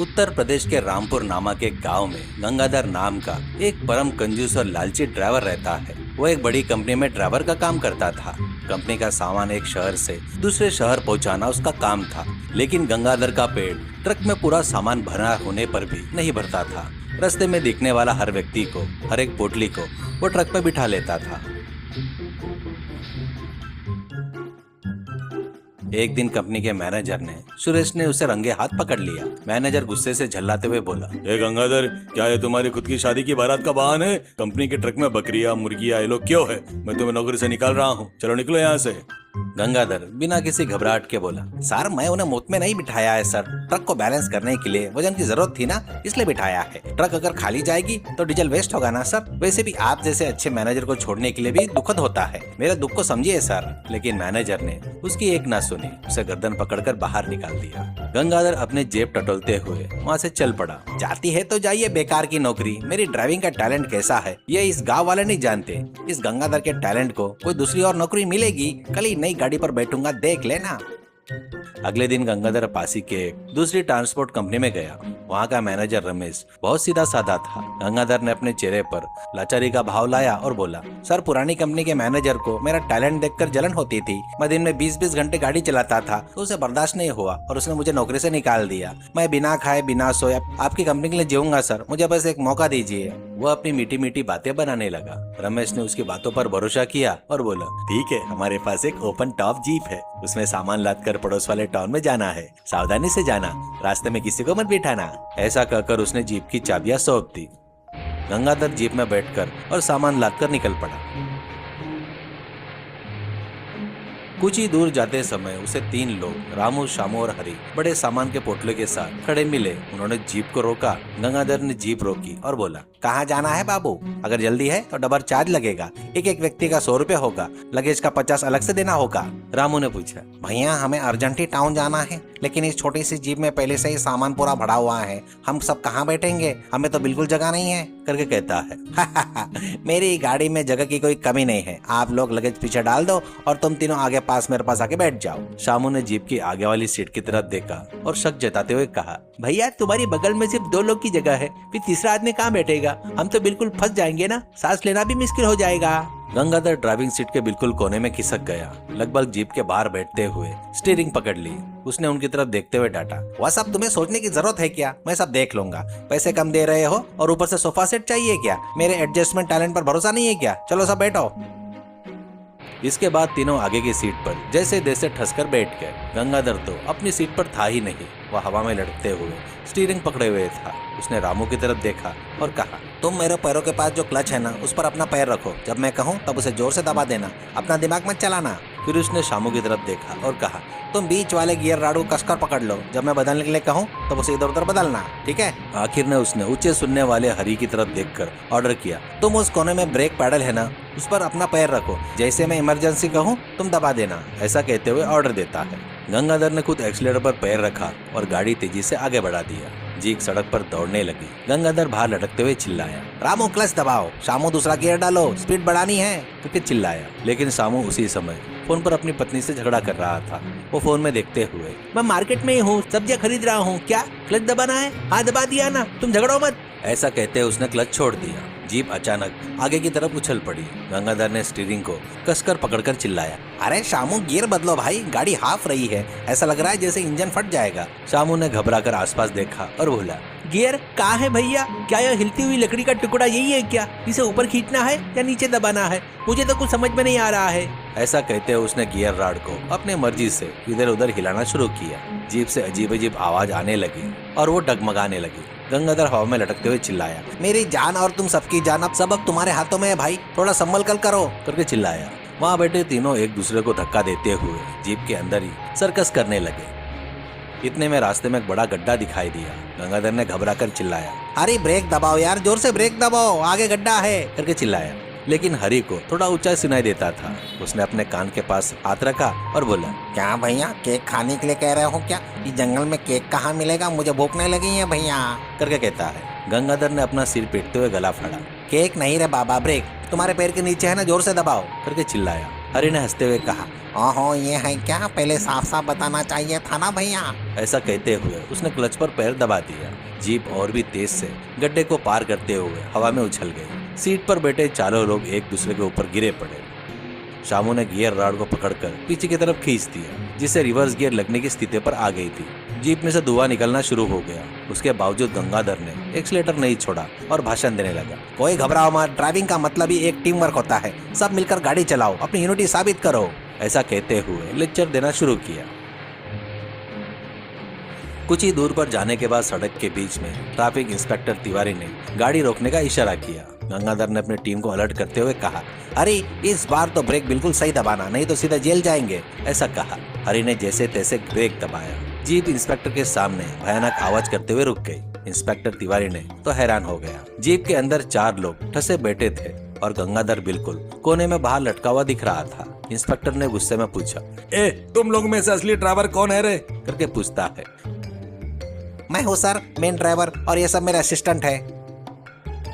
उत्तर प्रदेश के रामपुर नामक एक गांव में गंगाधर नाम का एक परम कंजूस और लालची ड्राइवर रहता है। वो एक बड़ी कंपनी में ड्राइवर का काम करता था। कंपनी का सामान एक शहर से दूसरे शहर पहुंचाना उसका काम था, लेकिन गंगाधर का पेट ट्रक में पूरा सामान भरा होने पर भी नहीं भरता था। रास्ते में दिखने वाला हर व्यक्ति को, हर एक पोटली को वो ट्रक पर बिठा लेता था। एक दिन कंपनी के मैनेजर ने सुरेश ने उसे रंगे हाथ पकड़ लिया। मैनेजर गुस्से से झल्लाते हुए बोला, ए गंगाधर, क्या ये तुम्हारी खुद की शादी की बारात का बहाना है? कंपनी के ट्रक में बकरियां, मुर्गियां, ये लोग क्यों है? मैं तुम्हें नौकरी से निकाल रहा हूँ, चलो निकलो यहाँ से। गंगाधर बिना किसी घबराहट के बोला, सर मैं उन्हें मुफ्त में नहीं बिठाया है सर, ट्रक को बैलेंस करने के लिए वजन की जरूरत थी ना, इसलिए बिठाया है। ट्रक अगर खाली जाएगी तो डीजल वेस्ट होगा ना सर। वैसे भी आप जैसे अच्छे मैनेजर को छोड़ने के लिए भी दुखद होता है, मेरे दुख को समझिए सर। लेकिन मैनेजर ने उसकी एक ना सुनी, उसे गर्दन पकड़कर बाहर निकाल दिया। गंगाधर अपने जेब टटोलते हुए वहाँ से चल पड़ा। जाती है तो जाइए बेकार की नौकरी, मेरी ड्राइविंग का टैलेंट कैसा है ये इस गाँव वाले नहीं जानते। इस गंगाधर के टैलेंट को कोई दूसरी और नौकरी मिलेगी, कल ही नई गाड़ी पर बैठूंगा, देख लेना। अगले दिन गंगाधर पासी के दूसरी ट्रांसपोर्ट कंपनी में गया। वहाँ का मैनेजर रमेश बहुत सीधा साधा था। गंगाधर ने अपने चेहरे पर लाचारी का भाव लाया और बोला, सर पुरानी कंपनी के मैनेजर को मेरा टैलेंट देखकर जलन होती थी। मैं दिन में 20-20 घंटे गाड़ी चलाता था तो उसे बर्दाश्त नहीं हुआ और उसने मुझे नौकरी से निकाल दिया। मैं बिना खाए बिना सोए आपकी कंपनी के लिए जीऊंगा सर, मुझे बस एक मौका दीजिए। वो अपनी मीठी मीठी बातें बनाने लगा। रमेश ने उसकी बातों पर भरोसा किया और बोला, ठीक है, हमारे पास एक ओपन टॉप जीप है, उसमें सामान लाद कर पड़ोस वाले टाउन में जाना है, सावधानी से जाना, रास्ते में किसी को मत बिठाना। ऐसा कहकर उसने जीप की चाबियां सौंप दी। गंगाधर जीप में बैठकर और सामान लादकर निकल पड़ा। कुछ ही दूर जाते समय उसे 3 लोग, रामू, शामू और हरी, बड़े सामान के पोटले के साथ खड़े मिले। उन्होंने जीप को रोका। गंगाधर ने जीप रोकी और बोला, कहाँ जाना है बाबू? अगर जल्दी है तो डबल चार्ज लगेगा, एक व्यक्ति का 100 रुपए होगा, लगेज का 50 अलग से देना होगा। रामू ने पूछा, भैया हमें अर्जेंटली टाउन जाना है, लेकिन इस छोटी सी जीप में पहले से ही सामान पूरा भरा हुआ है, हम सब कहाँ बैठेंगे? हमें तो बिल्कुल जगह नहीं है, करके कहता है। मेरी गाड़ी में जगह की कोई कमी नहीं है, आप लोग लगेज पीछे डाल दो और तुम तीनों आगे पास मेरे पास आके बैठ जाओ। शामू ने जीप की आगे वाली सीट की तरफ देखा और शक जताते हुए कहा, भैया तुम्हारी बगल में सिर्फ 2 लोग की जगह है, फिर तीसरा आदमी कहाँ बैठेगा? हम तो बिल्कुल फंस जाएंगे ना, सांस लेना भी मुश्किल हो जाएगा। गंगाधर ड्राइविंग सीट के बिल्कुल कोने में खिसक गया। लगभग जीप के बाहर बैठते हुए स्टीयरिंग पकड़ ली। उसने उनकी तरफ देखते हुए डांटा, वह सब तुम्हें सोचने की जरूरत है क्या? मैं सब देख लूंगा। पैसे कम दे रहे हो और ऊपर से सोफा सेट चाहिए क्या? मेरे एडजस्टमेंट टैलेंट पर भरोसा नहीं है क्या? चलो सब बैठो। इसके बाद तीनों आगे की सीट पर जैसे तैसे ठसकर बैठ गए। गंगाधर तो अपनी सीट पर था ही नहीं, वह हवा में लटकते हुए स्टीयरिंग पकड़े हुए था। उसने रामू की तरफ देखा और कहा, तुम मेरे पैरों के पास जो क्लच है ना, उस पर अपना पैर रखो, जब मैं कहूँ तब उसे जोर से दबा देना, अपना दिमाग मत चलाना। फिर उसने शामू की तरफ देखा और कहा, तुम बीच वाले गियर राड को कसकर पकड़ लो, जब मैं बदलने के लिए कहूँ तब उसे इधर उधर बदलना, ठीक है? आखिर ने उसने ऊंचे सुनने वाले हरी की तरफ देखकर ऑर्डर किया, तुम उस कोने में ब्रेक पैडल है ना, उस पर अपना पैर रखो, जैसे मैं इमरजेंसी कहूँ तुम दबा देना। ऐसा कहते हुए ऑर्डर देता है। गंगाधर ने खुद एक्सीलेटर पर पैर रखा और गाड़ी तेजी से आगे बढ़ा दिया। जीप सड़क पर दौड़ने लगी। गंगाधर बाहर लटकते हुए चिल्लाया, रामू क्लच दबाओ, शामू दूसरा गियर डालो, स्पीड बढ़ानी है, करके चिल्लाया। लेकिन शामू उसी समय फोन पर अपनी पत्नी से झगड़ा कर रहा था। वो फोन में देखते हुए, मैं मार्केट में ही हूँ, सब्जियां खरीद रहा हूँ, क्या क्लच दबाना है? हाँ दबा दिया ना, तुम झगड़ो मत। ऐसा कहते उसने क्लच छोड़ दिया। जीप अचानक आगे की तरफ उछल पड़ी। गंगाधर ने स्टीयरिंग को कसकर पकड़कर चिल्लाया, अरे शामू गियर बदलो भाई, गाड़ी हाफ रही है, ऐसा लग रहा है जैसे इंजन फट जाएगा। शामू ने घबराकर आसपास देखा और बोला, गियर कहाँ है भैया? क्या यह हिलती हुई लकड़ी का टुकड़ा यही है क्या? इसे ऊपर खींचना है या नीचे दबाना है? मुझे तो कुछ समझ में नहीं आ रहा है। ऐसा कहते हुए उसने गियर राड को अपने मर्जी से इधर उधर हिलाना शुरू किया। जीप से अजीब अजीब आवाज आने लगी और वो डगमगाने लगी। गंगाधर हवा में लटकते हुए चिल्लाया, मेरी जान और तुम सबकी जान अब सब तुम्हारे हाथों में है भाई, थोड़ा संभल कर करो, करके चिल्लाया। वहाँ बैठे तीनों एक दूसरे को धक्का देते हुए जीप के अंदर ही सर्कस करने लगे। इतने में रास्ते में एक बड़ा गड्ढा दिखाई दिया। गंगाधर ने घबराकर चिल्लाया, अरे ब्रेक दबाओ यार, जोर से ब्रेक दबाओ, आगे गड्ढा है, करके चिल्लाया। लेकिन हरी को थोड़ा ऊंचा सुनाई देता था। उसने अपने कान के पास हाथ रखा और बोला, क्या भैया केक खाने के लिए कह रहे हो क्या? इस जंगल में केक कहाँ मिलेगा, मुझे भूख नहीं लगी है भैया, करके कहता है। गंगाधर ने अपना सिर पीटते हुए गला फाड़ा। केक नहीं रे बाबा, ब्रेक तुम्हारे पैर के नीचे है ना, जोर से दबाओ, करके चिल्लाया। हरी ने हंसते हुए कहा, ओहो, ये है क्या? पहले साफ साफ बताना चाहिए था ना भैया। ऐसा कहते हुए उसने क्लच पर पैर दबा दिया। जीप और भी तेज से गड्ढे को पार करते हुए हवा में उछल गई। सीट पर बैठे चारों लोग एक दूसरे के ऊपर गिरे पड़े। शामू ने गियर रॉड को पकड़कर पीछे की तरफ खींच दिया, जिससे रिवर्स गियर लगने की स्थिति पर आ गई थी। जीप में से धुआं निकलना शुरू हो गया। उसके बावजूद गंगाधर ने एक्सीलेटर नहीं छोड़ा और भाषण देने लगा, कोई घबराओ मत, ड्राइविंग का मतलब ही एक टीम वर्क होता है। सब मिलकर गाड़ी चलाओ, अपनी यूनिटी साबित करो। ऐसा कहते हुए लेक्चर देना शुरू किया। कुछ ही दूर पर जाने के बाद सड़क के बीच में ट्रैफिक इंस्पेक्टर तिवारी ने गाड़ी रोकने का इशारा किया। गंगाधर ने अपनी टीम को अलर्ट करते हुए कहा, अरे इस बार तो ब्रेक बिल्कुल सही दबाना, नहीं तो सीधा जेल जाएंगे। ऐसा कहा। हरी ने जैसे तैसे ब्रेक दबाया। जीप इंस्पेक्टर के सामने भयानक आवाज करते हुए रुक गई। इंस्पेक्टर तिवारी ने तो हैरान हो गया। जीप के अंदर 4 लोग ठसे बैठे थे और गंगाधर बिल्कुल कोने में बाहर लटका हुआ दिख रहा था। इंस्पेक्टर ने गुस्से में पूछा, ए, तुम लोग में से असली ड्राइवर कौन है रे? करके पूछता है। मैं हूँ सर, मेन ड्राइवर, और ये सब मेरे असिस्टेंट है।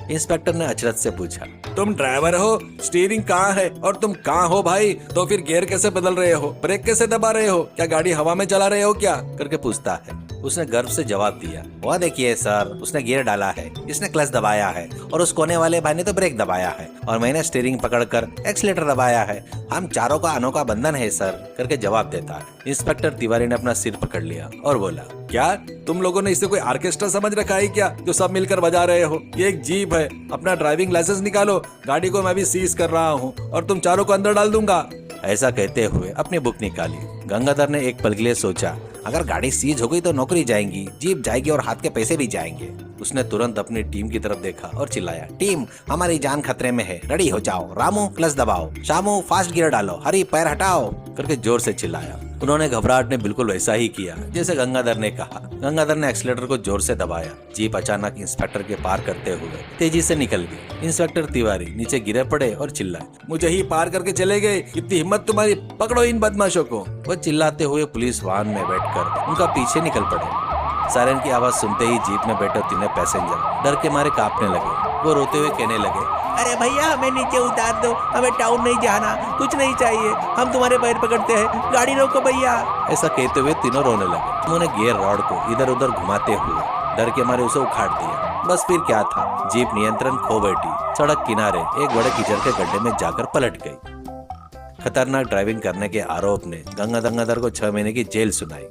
इंस्पेक्टर ने अचरज से पूछा, तुम ड्राइवर हो? स्टीयरिंग कहाँ है और तुम कहाँ हो भाई? तो फिर गियर कैसे बदल रहे हो? ब्रेक कैसे दबा रहे हो? क्या गाड़ी हवा में चला रहे हो क्या? करके पूछता है। उसने गर्व से जवाब दिया, वो देखिए सर, उसने गियर डाला है, इसने क्लच दबाया है, और उस कोने वाले भाई ने तो ब्रेक दबाया है, और मैंने स्टीयरिंग पकड़कर एक्सीलेटर दबाया है। हम चारों का अनोखा बंधन है सर। करके जवाब देता है। इंस्पेक्टर तिवारी ने अपना सिर पकड़ लिया और बोला, क्या तुम लोगों ने इसे कोई ऑर्केस्ट्रा समझ रखा है क्या, जो सब मिलकर बजा रहे हो? ये एक जीप है। अपना ड्राइविंग लाइसेंस निकालो, गाड़ी को मैं भी सीज कर रहा हूँ और तुम चारों को अंदर डाल दूंगा। ऐसा कहते हुए अपनी बुक निकाली। गंगाधर ने एक पल के लिए सोचा, अगर गाड़ी सीज हो गई तो नौकरी जाएंगी, जीप जाएगी और हाथ के पैसे भी जाएंगे। उसने तुरंत अपनी टीम की तरफ देखा और चिल्लाया, टीम, हमारी जान खतरे में है, रेडी हो जाओ। रामू क्लच दबाओ, शामू फास्ट गियर डालो, हरी पैर हटाओ। करके जोर से चिल्लाया। उन्होंने घबराहट में बिल्कुल वैसा ही किया जैसे गंगाधर ने कहा। गंगाधर ने एक्सीलेटर को जोर से दबाया। जीप अचानक इंस्पेक्टर के पार करते हुए तेजी से निकल गई। इंस्पेक्टर तिवारी नीचे गिरे पड़े और चिल्लाए, मुझे ही पार करके चले गए, इतनी हिम्मत तुम्हारी, पकड़ो इन बदमाशों को। वह चिल्लाते हुए पुलिस वाहन में बैठकर उनका पीछे निकल पड़े। सायरन की आवाज सुनते ही जीप में बैठे 3 पैसेंजर डर के मारे कांपने लगे। वो रोते हुए कहने लगे, अरे भैया, हमें नीचे उतार दो, हमें टाउन नहीं जाना, कुछ नहीं चाहिए, हम तुम्हारे पैर पकड़ते हैं, गाड़ी रोको भैया। ऐसा कहते हुए तीनों रोने लगे। उन्होंने गियर रॉड को इधर उधर घुमाते हुए डर के मारे उसे उखाड़ दिया। बस फिर क्या था, जीप नियंत्रण खो बैठी, सड़क किनारे एक बड़े कीचड़ के गड्ढे में जाकर पलट गई। खतरनाक ड्राइविंग करने के आरोप ने गंगाधर को 6 महीने की जेल सुनाई।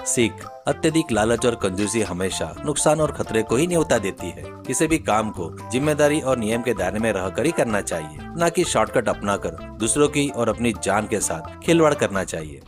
सीख, अत्यधिक लालच और कंजूसी हमेशा नुकसान और खतरे को ही न्योता देती है। किसी भी काम को जिम्मेदारी और नियम के दायरे में रहकर ही करना चाहिए, न कि शॉर्टकट अपनाकर दूसरों की और अपनी जान के साथ खिलवाड़ करना चाहिए।